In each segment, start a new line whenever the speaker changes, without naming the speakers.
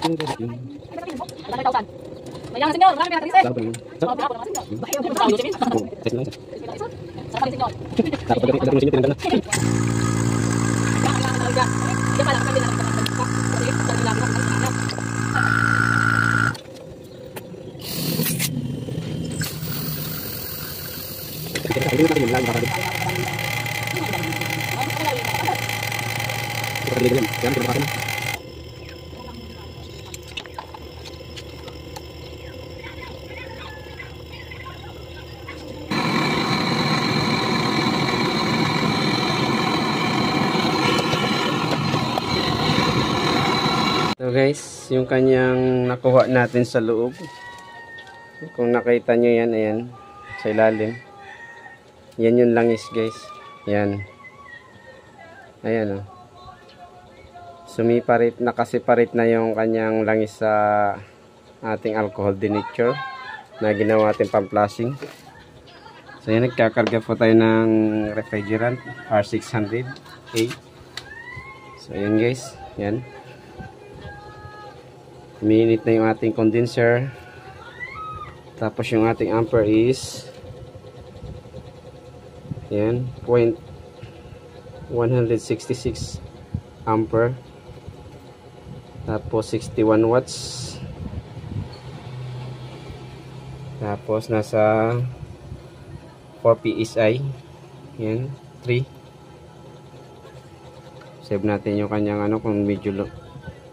Mayang senyor, marami pera triste.
So guys, yung kanyang nakuha natin sa loob. Kung nakita nyo yan, ayan, sa ilalim. Yan yung langis guys. Yan. Ayan o. Sumiparit, nakasiparit na yung kanyang langis sa ating alcohol denatured na ginawa ating pang-flushing. So yan, nagkakarga po tayo ng refrigerant R600A. So yan guys, yan. Umiinit na yung ating condenser. Tapos yung ating ampere is yan, 166 ampere. Tapos 61 watts. Tapos nasa 4 PSI. Yan, 3. Save natin yung kanyang ano kung medyo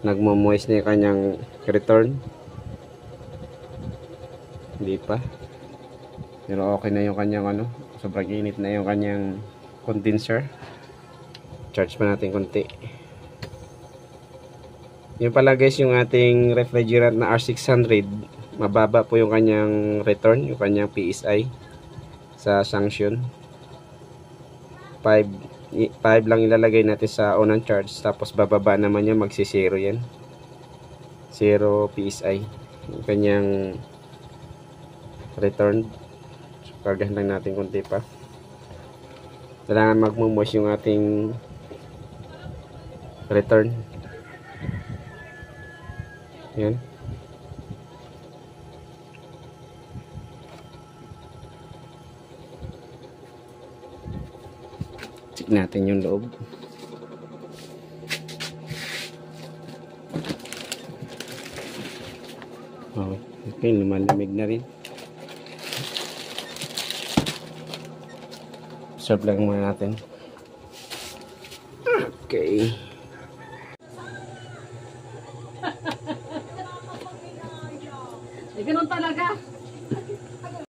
nagmo-moist na yung kanyang return. Hindi pa. Pero okay na yung kanyang ano. Sobrang init na yung kanyang condenser. Charge pa natin konti. Yung pala guys, yung ating refrigerant na R600, mababa po yung kanyang return, yung kanyang PSI sa sanction. 5 lang ilalagay natin sa unang charge, tapos bababa naman yan, magsi-0 yan. 0 PSI yung kanyang return. So, kargahan lang natin konti pa. Kailangan magmo-moist yung ating return. Yan. Check natin yung loob. Oh, okay, lumalamig na rin. Serve lang muna natin. Okay.